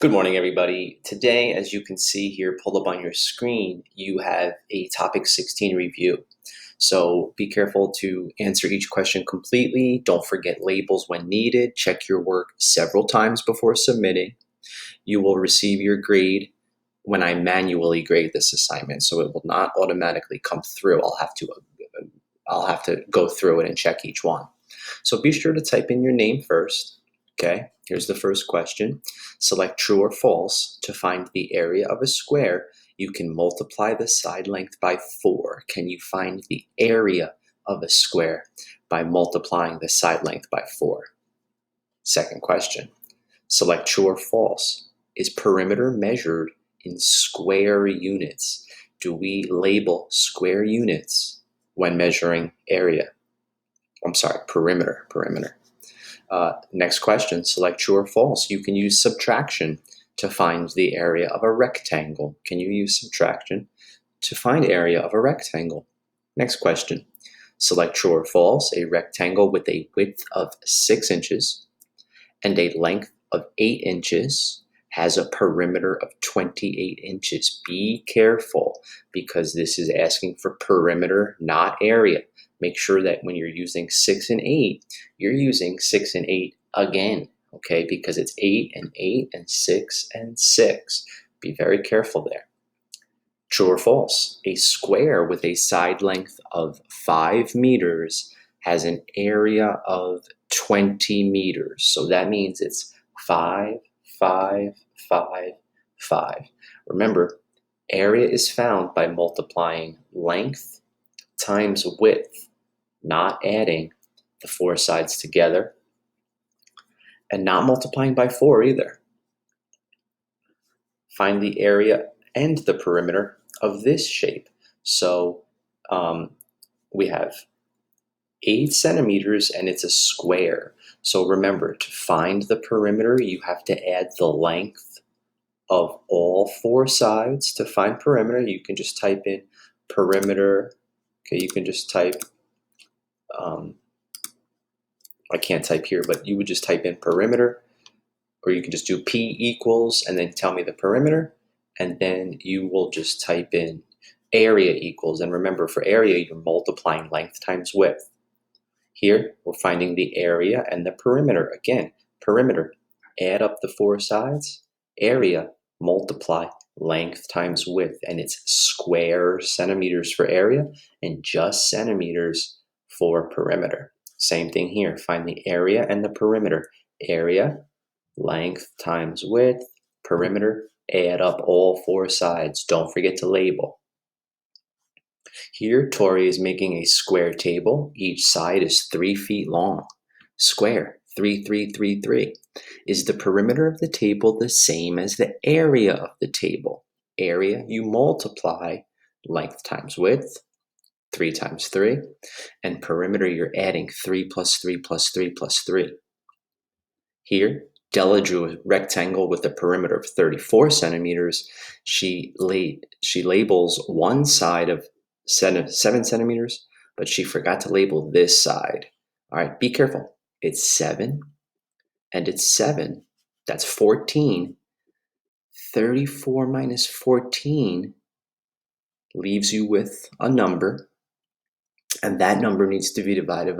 Good morning, everybody. Today, as you can see here pulled up on your screen, you have a Topic 16 review. So be careful to answer each question completely. Don't forget labels when needed. Check your work several times before submitting. You will receive your grade when I manually grade this assignment, so it will not automatically come through. I'll have to go through it and check each one. So be sure to type in your name first. Okay, here's the first question. Select true or false. To find the area of a square, you can multiply the side length by 4. Can you find the area of a square by multiplying the side length by 4? Second question. Select true or false. Is perimeter measured in square units? Do we label square units when measuring area? I'm sorry, perimeter. Next question, select true or false. You can use subtraction to find the area of a rectangle. Can you use subtraction to find area of a rectangle? Next question, select true or false. A rectangle with a width of 6 inches and a length of 8 inches has a perimeter of 28 inches. Be careful because this is asking for perimeter, not area. Make sure that when you're using 6 and 8, you're using 6 and 8 again, okay? Because it's 8 and 8 and 6 and 6. Be very careful there. True or false? A square with a side length of 5 meters has an area of 20 meters. So that means it's 5, 5, 5, 5. Remember, area is found by multiplying length times width, not adding the 4 sides together, and not multiplying by 4 either. Find the area and the perimeter of this shape. So we have 8 centimeters and it's a square. So remember, to find the perimeter, you have to add the length of all 4 sides. To find perimeter, you can just type in perimeter. Okay, you can just type, I can't type here, but you would just type in perimeter, or you can just do P equals and then tell me the perimeter, and then you will just type in area equals. And remember, for area, you're multiplying length times width. Here, we're finding the area and the perimeter. Again, perimeter, add up the 4 sides. Area, multiply length times width. And it's square centimeters for area and just centimeters for perimeter. Same thing here. Find the area and the perimeter. Area, length times width. Perimeter, add up all 4 sides. Don't forget to label. Here, Tori is making a square table. Each side is 3 feet long. Square, 3, 3, 3, 3. Is the perimeter of the table the same as the area of the table? Area, you multiply length times width, 3 times 3. And perimeter, you're adding 3 plus 3 plus 3 plus 3. Here, Della drew a rectangle with a perimeter of 34 centimeters. She labels one side of 7 centimeters, but she forgot to label this side. All right, be careful. It's 7 and it's 7. That's 14. 34 minus 14 leaves you with a number, and that number needs to be divided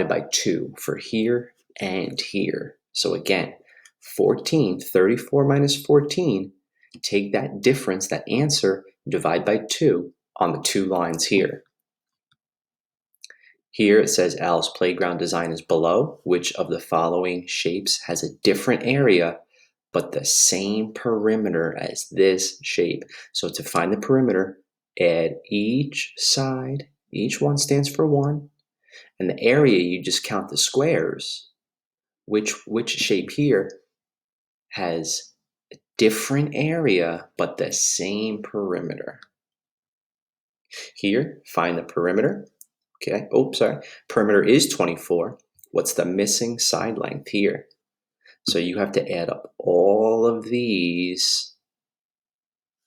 by 2 for here and here. So again, 14, 34 minus 14, take that difference, that answer, divide by 2 on the 2 lines here. Here it says Al's playground design is below. Which of the following shapes has a different area but the same perimeter as this shape? So to find the perimeter, add each side. Each one stands for 1. And the area, you just count the squares. Which shape here has a different area but the same perimeter? Here, find the perimeter. Okay, perimeter is 24. What's the missing side length here? So you have to add up all of these,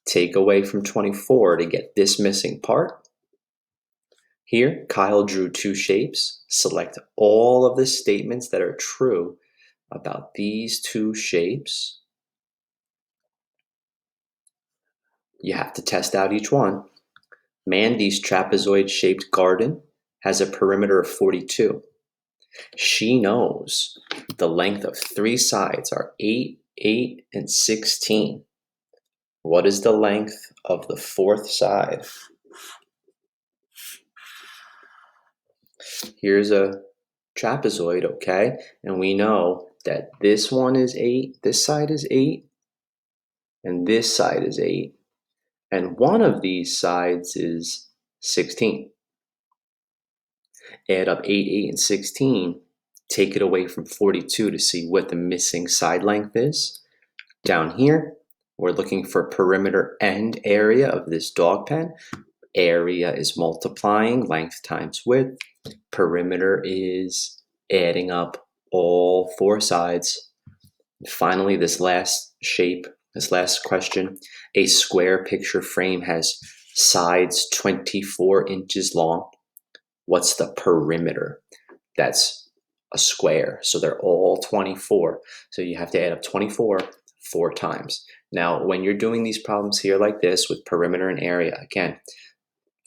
take away from 24 to get this missing part. Here, Kyle drew 2 shapes. Select all of the statements that are true about these 2 shapes. You have to test out each one. Mandy's trapezoid-shaped garden has a perimeter of 42. She knows the length of 3 sides are 8, 8, and 16. What is the length of the 4th side? Here's a trapezoid, okay? And we know that this one is 8, this side is 8, and this side is 8. And one of these sides is 16. Add up 8, 8, and 16. Take it away from 42 to see what the missing side length is. Down here, we're looking for perimeter and area of this dog pen. Area is multiplying length times width. Perimeter is adding up all 4 sides. Finally, this last shape, this last question, a square picture frame has sides 24 inches long. What's the perimeter? That's a square, so they're all 24. So you have to add up 24 4 times. Now, when you're doing these problems here like this with perimeter and area, again,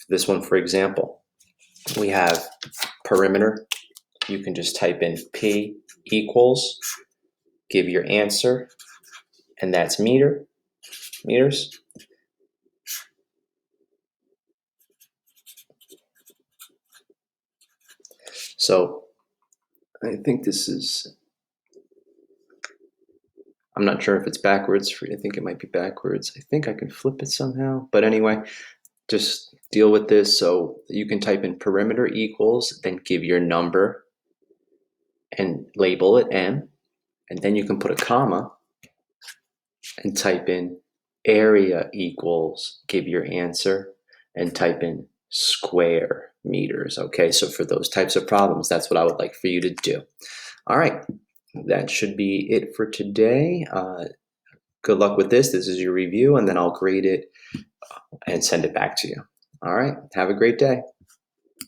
this one, for example, we have perimeter. You can just type in P equals, give your answer, and that's meters. So I think this is, I'm not sure if it's backwards. I think it might be backwards. I think I can flip it somehow. But anyway, just deal with this. So you can type in perimeter equals, then give your number and label it M. And then you can put a comma and type in area equals, give your answer, and type in square meters. Okay, so for those types of problems, that's what I would like for you to do. All right, that should be it for today. Good luck with this. This is your review, and then I'll grade it and send it back to you. All right, have a great day.